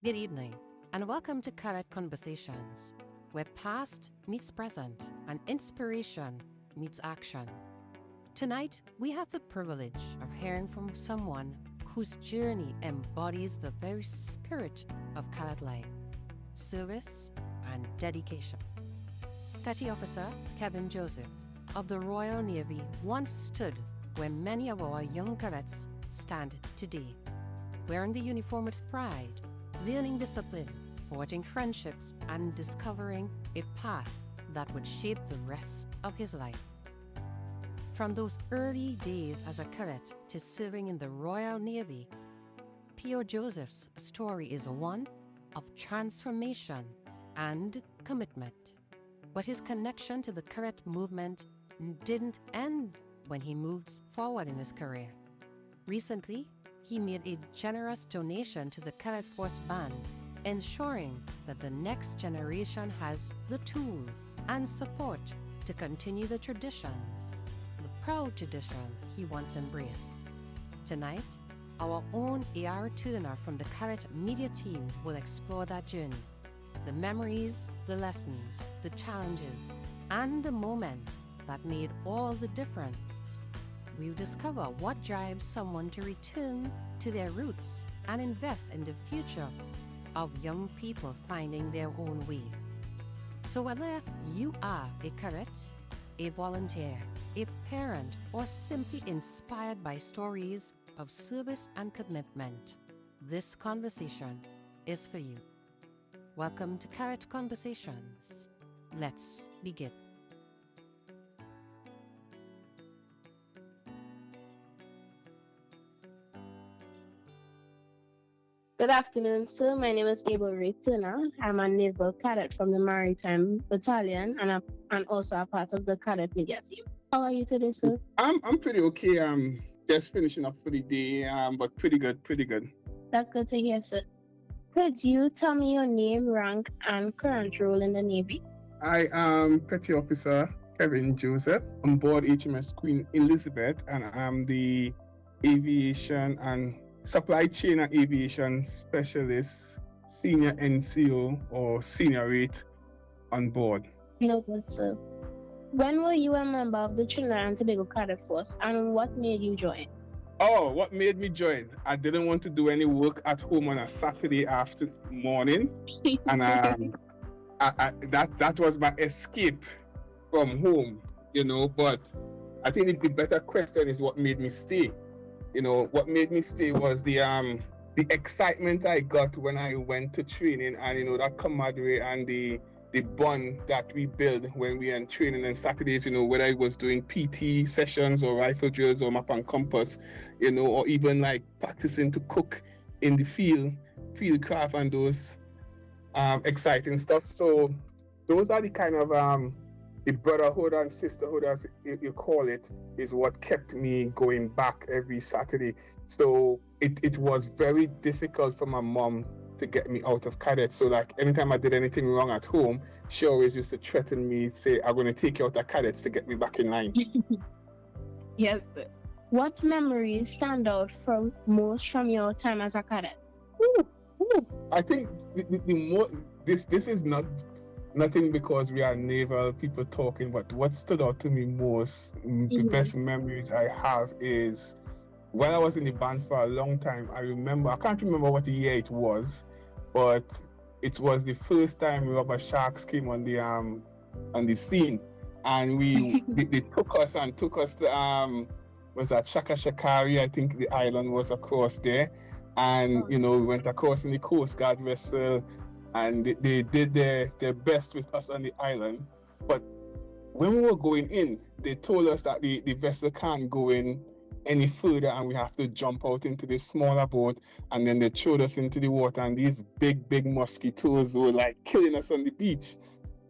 Good evening, and welcome to Cadet Conversations, where past meets present and inspiration meets action. Tonight, we have the privilege of hearing from someone whose journey embodies the very spirit of cadet life, service and dedication. Petty Officer Kevin Joseph of the Royal Navy once stood where many of our young cadets stand today, wearing the uniform with pride, learning discipline, forging friendships, and discovering a path that would shape the rest of his life. From those early days as a cadet to serving in the Royal Navy, P.O. Joseph's story is one of transformation and commitment. But his connection to the cadet movement didn't end when he moved forward in his career. Recently, he made a generous donation to the Cadet Force Band, ensuring that the next generation has the tools and support to continue the traditions, the proud traditions he once embraced. Tonight, our own AR tuner from the Cadet media team will explore that journey, the memories, the lessons, the challenges, and the moments that made all the difference. We'll discover what drives someone to return to their roots and invest in the future of young people finding their own way. So whether you are a cadet, a volunteer, a parent, or simply inspired by stories of service and commitment, this conversation is for you. Welcome to Cadet Conversations. Let's begin. Good afternoon, sir. My name is Abel Ray Turner. I'm a naval cadet from the Maritime Battalion and also a part of the cadet media team. How are you today, sir? I'm pretty okay. I'm just finishing up for the day, but pretty good. That's good to hear, sir. Could you tell me your name, rank, and current role in the Navy? I am Petty Officer Kevin Joseph on board HMS Queen Elizabeth, and I'm the Aviation and Supply Chain and Aviation Specialist, Senior NCO or Senior Rate on board. No good, sir. When were you a member of the Trinidad and Tobago Cadet Force, and what made you join? Oh, what made me join? I didn't want to do any work at home on a Saturday after morning, and that was my escape from home, But I think the better question is what made me stay. What made me stay was the excitement I got when I went to training, and that camaraderie and the bond that we build when we are in training on Saturdays, whether I was doing PT sessions or rifle drills or map and compass, or even like practicing to cook in the field craft and those exciting stuff. So those are the kind of the brotherhood and sisterhood, as you call it, is what kept me going back every Saturday. So it was very difficult for my mom to get me out of cadet. So like anytime I did anything wrong at home, she always used to threaten me, say, I'm going to take you out of cadets to get me back in line. Yes, sir. What memories stand out from most from your time as a cadet? I think the more this is nothing because we are naval people talking, but what stood out to me most, the best memories I have is when I was in the band for a long time. I can't remember what year it was, but it was the first time rubber sharks came on the scene, and they took us to was that Shakari? I think the island was across there, and we went across in the Coast Guard vessel. And they did their best with us on the island. But when we were going in, they told us that the vessel can't go in any further and we have to jump out into this smaller boat. And then they threw us into the water, and these big mosquitoes were like killing us on the beach.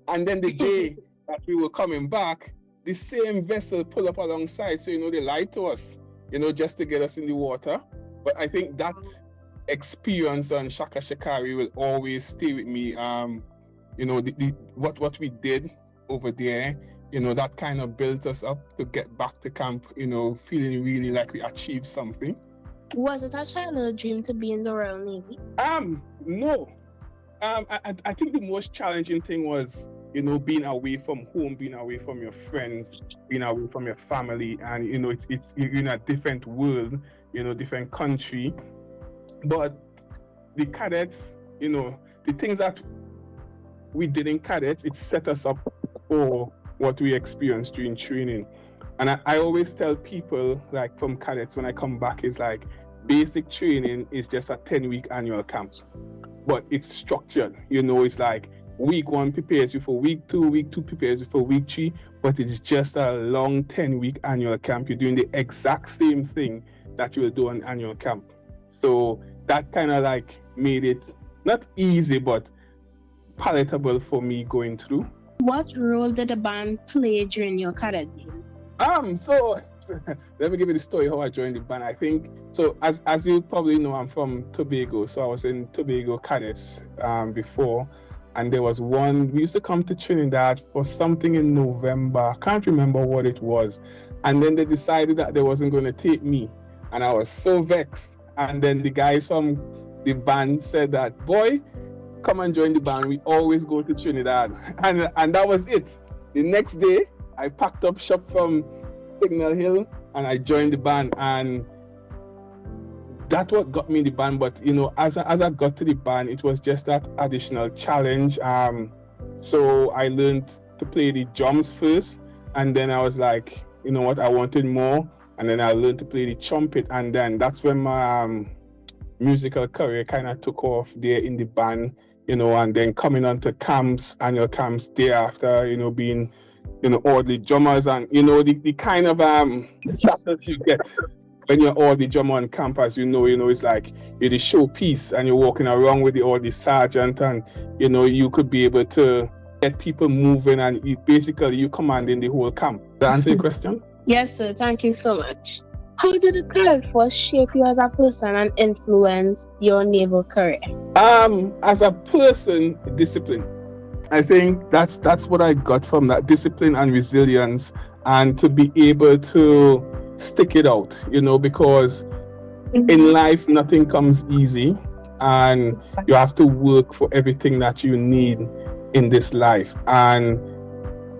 And then the day that we were coming back, the same vessel pulled up alongside. So, they lied to us, just to get us in the water. But I think that experience on Shaka Shakari will always stay with me. What we did over there, that kind of built us up to get back to camp, feeling really like we achieved something. Was it a childhood dream to be in the Royal Navy? No. I think the most challenging thing was, being away from home, being away from your friends, being away from your family, and it's you're in a different world, different country. But the cadets, the things that we did in cadets, it set us up for what we experienced during training. And I always tell people, like, from cadets when I come back, is like, basic training is just a 10-week annual camp, but it's structured. It's like week 1 prepares you for week 2, week 2 prepares you for week 3, but it's just a long 10-week annual camp. You're doing the exact same thing that you will do on annual camp. So that kind of like made it not easy, but palatable for me going through. What role did the band play during your cadet days? So let me give you the story how I joined the band. I think so. As you probably know, I'm from Tobago, so I was in Tobago Cadets before, and there was one. We used to come to Trinidad for something in November. I can't remember what it was, and then they decided that they wasn't going to take me, and I was so vexed. And then the guys from the band said that, "Boy, come and join the band. We always go to Trinidad," and that was it. The next day, I packed up shop from Signal Hill and I joined the band, and that's what got me in the band. But as I got to the band, it was just that additional challenge. So I learned to play the drums first, and then I was like, you know what, I wanted more, and then I learned to play the trumpet, and then that's when my musical career kind of took off there in the band, and then coming on to camps, annual camps thereafter, being all the drummers, and the kind of status you get when you're all the drummer on campus. It's like you're the showpiece and you're walking around with all the sergeant, and you could be able to get people moving, and you commanding the whole camp. Does that answer your question? Yes, sir. Thank you so much. How did the cadet force shape you as a person and influence your naval career? As a person, discipline. I think that's what I got from that, discipline and resilience, and to be able to stick it out, because in life nothing comes easy, and you have to work for everything that you need in this life. And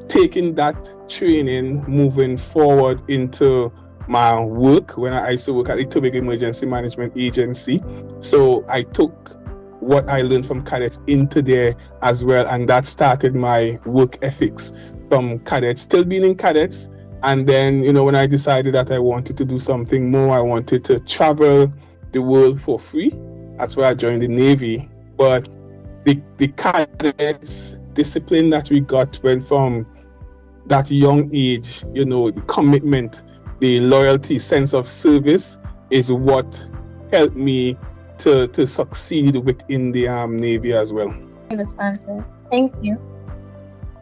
taking that training, moving forward into my work, when I used to work at the Tobago Emergency Management Agency, so I took what I learned from cadets into there as well, and that started my work ethics from cadets, still being in cadets. And then when I decided that I wanted to do something more, I wanted to travel the world for free, that's why I joined the Navy. But the cadets discipline that we got went from that young age, the commitment, the loyalty, sense of service is what helped me to succeed within the Navy as well. I understand, sir. Thank you.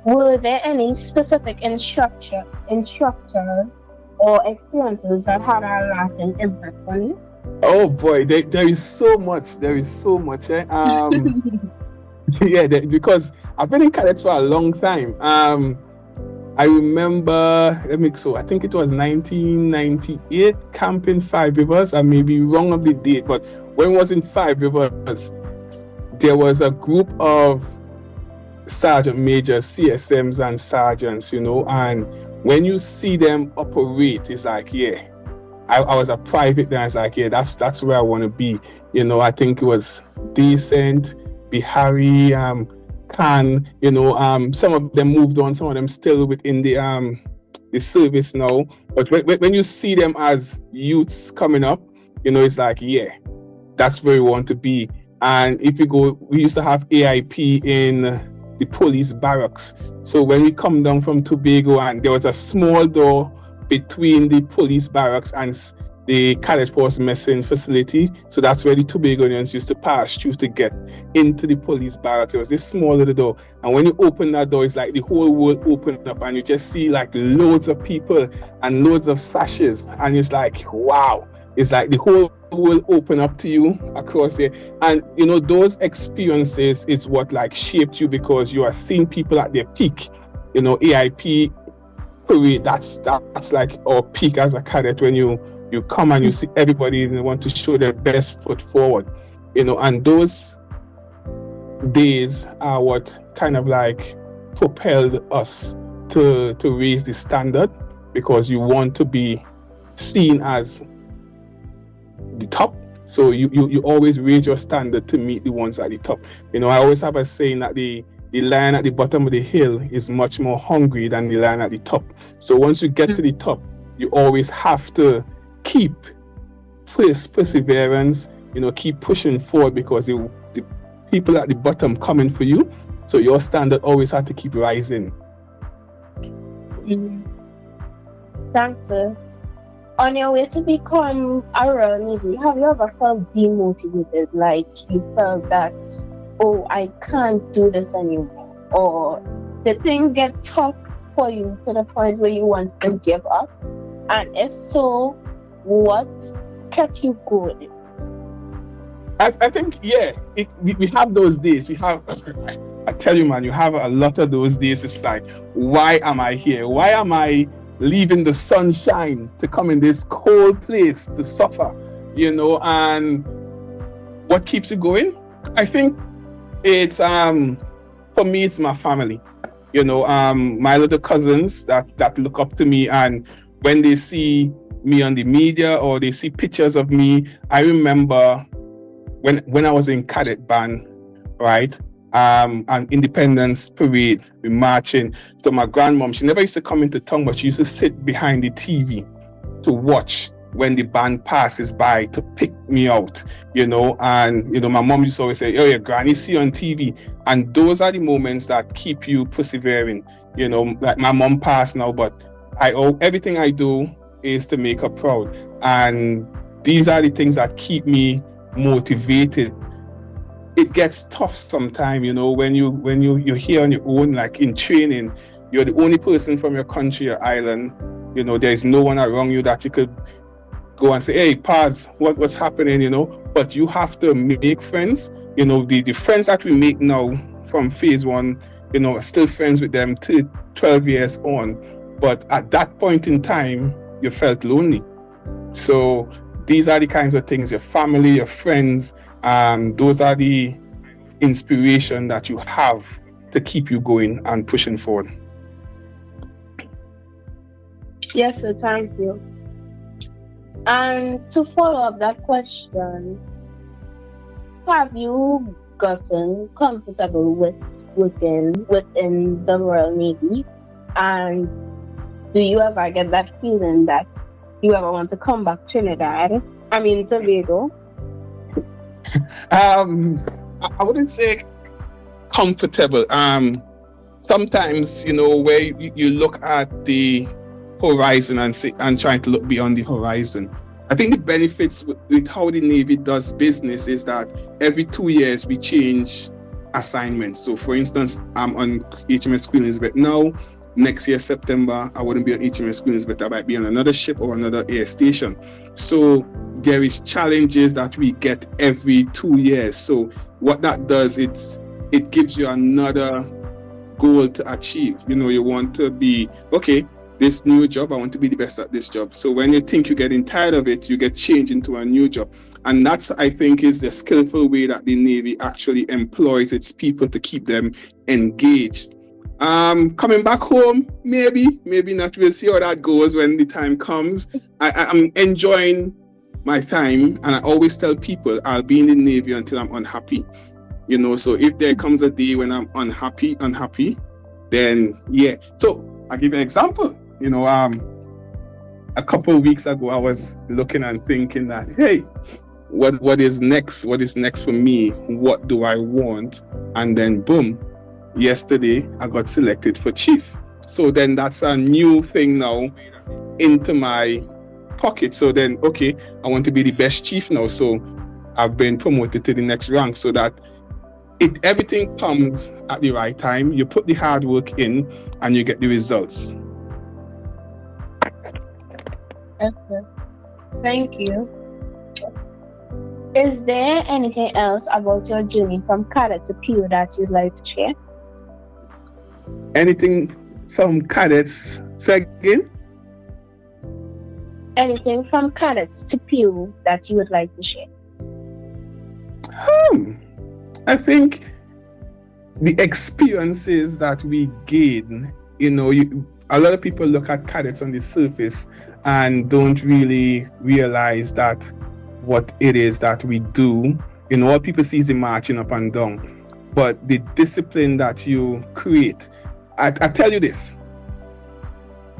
Were there any specific instructors or experiences that had a lasting impact on you? Oh boy, there is so much. Yeah, because I've been in cadets for a long time. I remember, I think it was 1998, camp in Five Rivers. I may be wrong of the date, but when it was in Five Rivers, there was a group of sergeant majors, CSMs and sergeants, and when you see them operate, it's like, yeah, I was a private there. It's like, yeah, that's where I want to be. I think it was Decent, Bihari, Khan, some of them moved on, some of them still within the service now. But when you see them as youths coming up, it's like, yeah, that's where we want to be. And if you go, we used to have AIP in the police barracks. So when we come down from Tobago, and there was a small door between the police barracks and the Cadet Force messing facility. So that's where the Tobagonians used to pass through to get into the police barracks. There was this small little door, and when you open that door, it's like the whole world opened up, and you just see like loads of people and loads of sashes, and it's like, wow, it's like the whole world open up to you across there. And those experiences is what like shaped you, because you are seeing people at their peak. AIP parade, that's like our peak as a cadet, when you You come and you see everybody and they want to show their best foot forward, and those days are what kind of like propelled us to raise the standard, because you want to be seen as the top. So you always raise your standard to meet the ones at the top. I always have a saying that the lion at the bottom of the hill is much more hungry than the lion at the top. So once you get to the top, you always have to keep perseverance, keep pushing forward, because the people at the bottom coming for you. So your standard always has to keep rising. Thanks, sir. On your way to become a Royal Navy, have you ever felt demotivated? Like you felt that, oh, I can't do this anymore? Or the things get tough for you to the point where you want to give up? And if so, what kept you going? I think, yeah, we have those days. I tell you, man, you have a lot of those days. It's like, why am I here? Why am I leaving the sunshine to come in this cold place to suffer? And what keeps you going? I think it's for me, it's my family. My little cousins that look up to me, and when they see me on the media or they see pictures of me, I remember when I was in cadet band, right? And Independence Parade, we marching. So my grandmom, she never used to come into town, but she used to sit behind the TV to watch when the band passes by to pick me out, and my mom used to always say, oh, your granny see you on TV. And those are the moments that keep you persevering. Like my mom passed now, but everything I do is to make her proud. And these are the things that keep me motivated. It gets tough sometimes, when you're here on your own, like in training, you're the only person from your country or island. There's no one around you that you could go and say, hey, Paz, what's happening, But you have to make friends. The friends that we make now from phase 1, still friends with them till 12 years on. But at that point in time, you felt lonely. So these are the kinds of things, your family, your friends, those are the inspiration that you have to keep you going and pushing forward. Yes, sir, thank you. And to follow up that question, have you gotten comfortable with working within the Royal Navy? And do you ever get that feeling that you ever want to come back to Tobago? I wouldn't say comfortable. Sometimes, where you look at the horizon and trying to look beyond the horizon. I think the benefits with how the Navy does business is that every 2 years we change assignments. So for instance, I'm on HMS Queen Elizabeth now. Next year, September, I wouldn't be on HMS Queen Elizabeth. I might be on another ship or another air station. So there is challenges that we get every 2 years. So what that does, it gives you another goal to achieve. You want to be, okay, this new job, I want to be the best at this job. So when you think you're getting tired of it, you get changed into a new job. And that's, I think, is the skillful way that the Navy actually employs its people to keep them engaged. Coming back home, maybe not. We'll see how that goes when the time comes. I'm enjoying my time, and I always tell people I'll be in the Navy until I'm unhappy. So if there comes a day when I'm unhappy, then yeah. So I'll give you an example. A couple of weeks ago, I was looking and thinking that, hey, what is next? What is next for me? What do I want? And then boom, yesterday I got selected for chief. So then that's a new thing now into my pocket. So then, okay, I want to be the best chief now. So I've been promoted to the next rank, so that everything comes at the right time. You put the hard work in and you get the results. Okay. Thank you. Is there anything else about your journey from cadet to PO that you'd like to share? Anything from cadets? Say again? Anything from cadets to Pew that you would like to share? I think the experiences that we gain, a lot of people look at cadets on the surface and don't really realize that what it is that we do. All people see is the marching up and down, but the discipline that you create. I tell you this,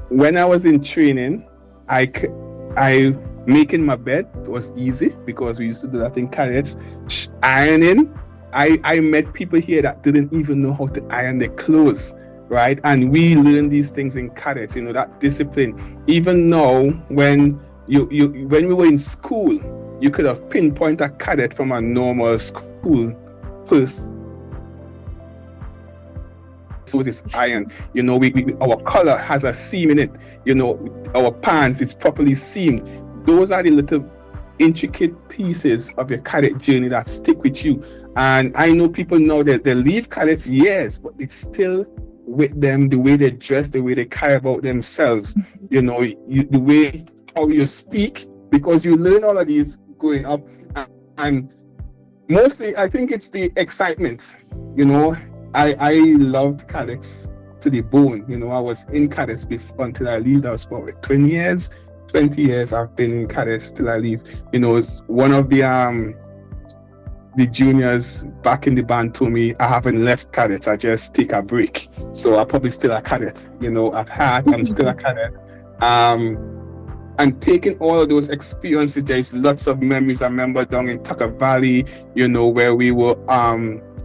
when I was in training, I making my bed was easy because we used to do that in cadets. Ironing, I met people here that didn't even know how to iron their clothes, right? And we learn these things in cadets, that discipline. Even now, when we were in school, you could have pinpointed a cadet from a normal school person. So it's iron, our collar has a seam in it, our pants, it's properly seamed. Those are the little intricate pieces of your cadet journey that stick with you. And I know people know that they leave cadets years, but it's still with them, the way they dress, the way they care about themselves, the way how you speak, because you learn all of these growing up. And mostly, I think it's the excitement, I loved cadets to the bone. I was in cadets until I leave. That was for 20 years. 20 years I've been in cadets till I leave. It's one of the juniors back in the band told me I haven't left cadets. I just take a break. So I'm probably still a cadet. At heart, I'm still a cadet. And taking all of those experiences, there's lots of memories. I remember down in Tucker Valley, where we were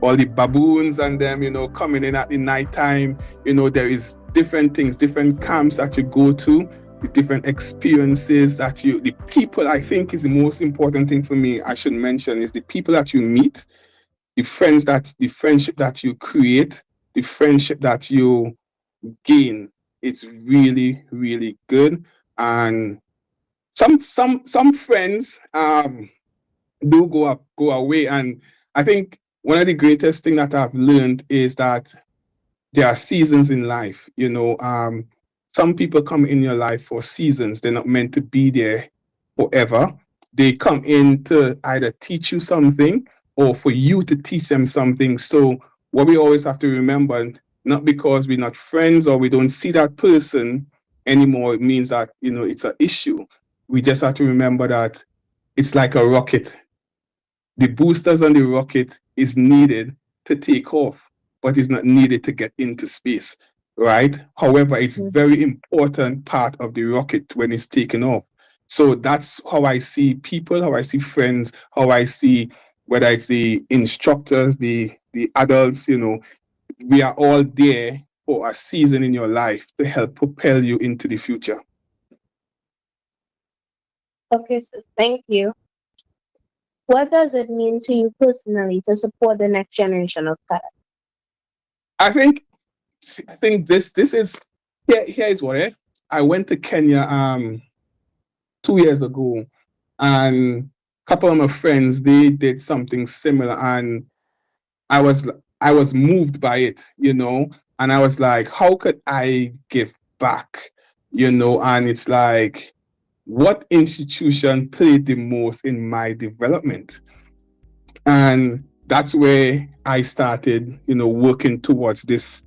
all the baboons and them, coming in at the night time. There is different things, different camps that you go to, the different experiences that the people, I think, is the most important thing for me. I should mention is the people that you meet, the friendship that you create, the friendship that you gain. It's really, really good. And some friends do go away, and I think one of the greatest things that I've learned is that there are seasons in life. Some people come in your life for seasons. They're not meant to be there forever. They come in to either teach you something or for you to teach them something. So what we always have to remember, not because we're not friends or we don't see that person anymore, it means that, it's an issue. We just have to remember that it's like a rocket. The boosters on the rocket is needed to take off, but it's not needed to get into space, right? However, it's very important part of the rocket when it's taken off. So that's how I see people, how I see friends, how I see whether it's the instructors, the adults, we are all there for a season in your life to help propel you into the future. Okay, so thank you. What does it mean to you personally to support the next generation of cadets? I think this is here is what I went to Kenya 2 years ago, and a couple of my friends, they did something similar, and I was moved by it, and I was like, how could I give back, and it's like, what institution played the most in my development? And that's where I started, working towards this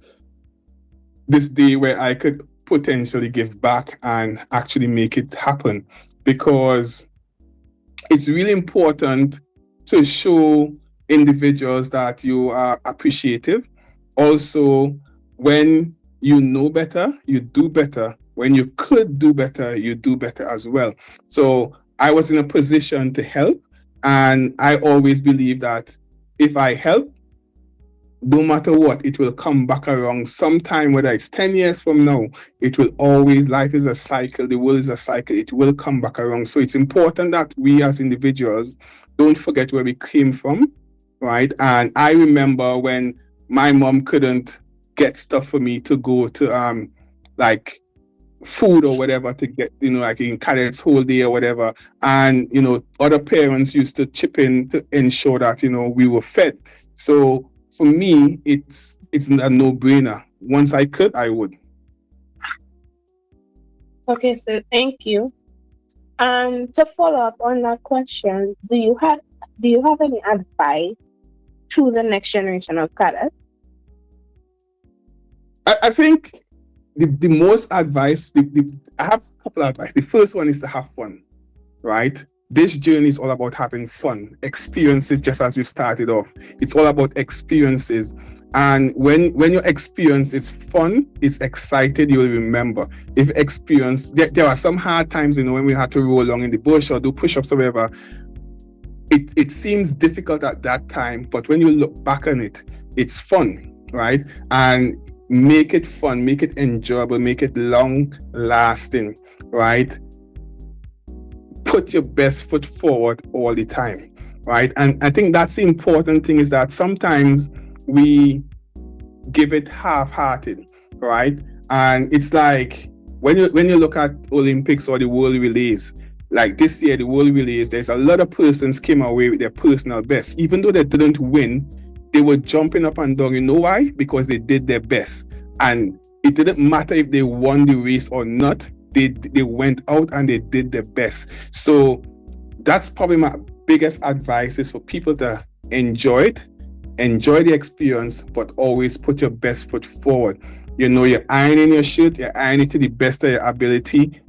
day where I could potentially give back and actually make it happen, because it's really important to show individuals that you are appreciative. Also, when you know better, you do better. When you could do better, you do better as well. So I was in a position to help, and I always believe that if I help, no matter what, it will come back around sometime, whether it's 10 years from now, it will always, life is a cycle, the world is a cycle, it will come back around. So it's important that we as individuals don't forget where we came from, right? And I remember when my mom couldn't get stuff for me to go to like food or whatever to get, like in cadets whole day or whatever. And, other parents used to chip in to ensure that, we were fed. So for me, it's a no-brainer. Once I could, I would. Okay, so thank you. And to follow up on that question, do you have any advice to the next generation of cadets? I think the most advice, I have a couple of advice. The first one is to have fun, right? This journey is all about having fun, experiences, just as you started off. It's all about experiences. And when your experience is fun, it's excited, you will remember. If experience, there are some hard times, when we had to roll along in the bush or do push-ups or whatever. It seems difficult at that time, but when you look back on it, it's fun, right? And make it fun, make it enjoyable, make it long lasting, right? Put your best foot forward all the time, right? And I think that's the important thing, is that sometimes we give it half-hearted, right? And it's like when you look at Olympics or the World Relays, like this year, the World Relays, there's a lot of persons came away with their personal best. Even though they didn't win, they were jumping up and down. You know why? Because they did their best. And it didn't matter if they won the race or not. They went out and they did their best. So that's probably my biggest advice, is for people to enjoy it, enjoy the experience, but always put your best foot forward. You're ironing your shirt, you're ironing it to the best of your ability.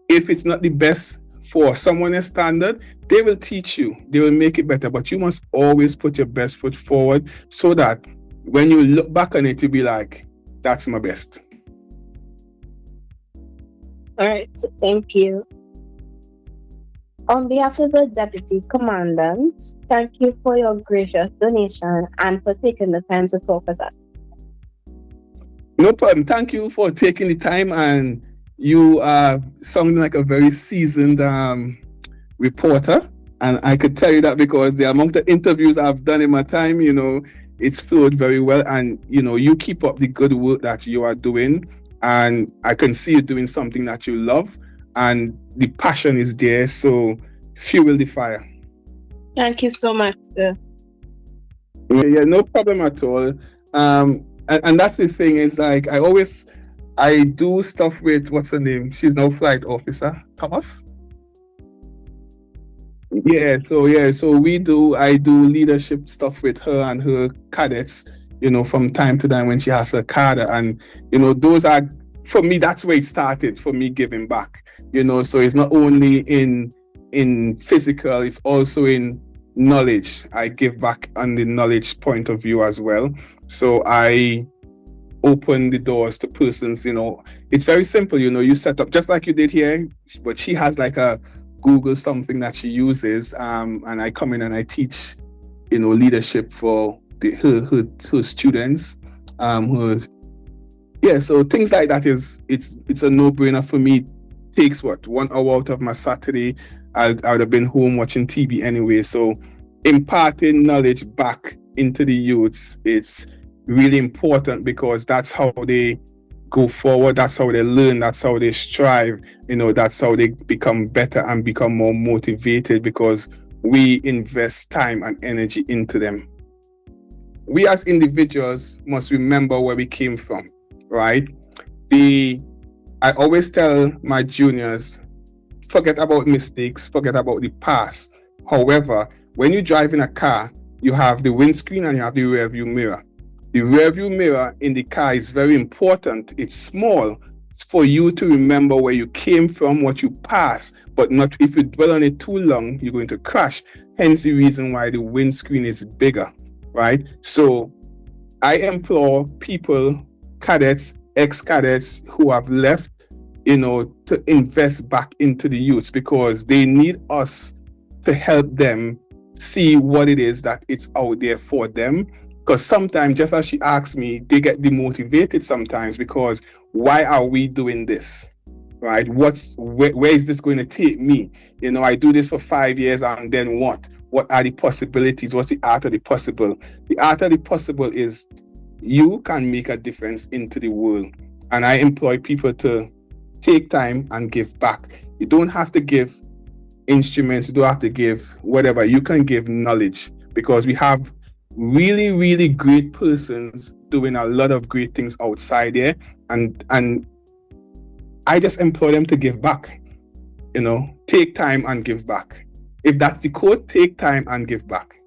If it's not the best for someone else's standard, they will teach you, they will make it better, but you must always put your best foot forward, so that when you look back on it, you'll be like, that's my best. All right, so thank you. On behalf of the Deputy Commandant, thank you for your gracious donation and for taking the time to talk with us. No problem. Thank you for taking the time, and you are sounding like a very seasoned reporter. And I could tell you that because the amount of interviews I've done in my time, it's flowed very well. And, you keep up the good work that you are doing. And I can see you doing something that you love. And the passion is there. So fuel the fire. Thank you so much, sir. Yeah, no problem at all. And that's the thing, is like, I do stuff with, what's her name? She's now flight officer, Thomas. So I do leadership stuff with her and her cadets, from time to time when she has her cadre. And, those are, for me, that's where it started for me giving back, so it's not only in physical, it's also in knowledge. I give back on the knowledge point of view as well. So I open the doors to persons, it's very simple, you set up just like you did here, but she has like a Google something that she uses, and I come in and I teach, leadership for her students, so things like that it's a no-brainer for me. Takes 1 hour out of my Saturday. I would have been home watching TV anyway. So imparting knowledge back into the youths, it's really important, because that's how they go forward, that's how they learn, that's how they strive, that's how they become better and become more motivated, because we invest time and energy into them. We as individuals must remember where we came from, right? I always tell my juniors, forget about mistakes, forget about the past. However, when you drive in a car, you have the windscreen and you have the rear view mirror. The rear view mirror in the car is very important. It's small. It's for you to remember where you came from, what you passed, but not if you dwell on it too long, you're going to crash. Hence the reason why the windscreen is bigger, right? So I implore people, cadets, ex-cadets who have left, to invest back into the youths, because they need us to help them see what it is that it's out there for them. Because sometimes, just as she asked me, they get demotivated sometimes, because why are we doing this, right? Where is this going to take me? I do this for 5 years, and then what? What are the possibilities? What's the art of the possible? The art of the possible is you can make a difference into the world. And I employ people to take time and give back. You don't have to give instruments, you don't have to give whatever. You can give knowledge, because we have really, really great persons doing a lot of great things outside there, and I just employ them to give back. take time and give back. If that's the quote, take time and give back.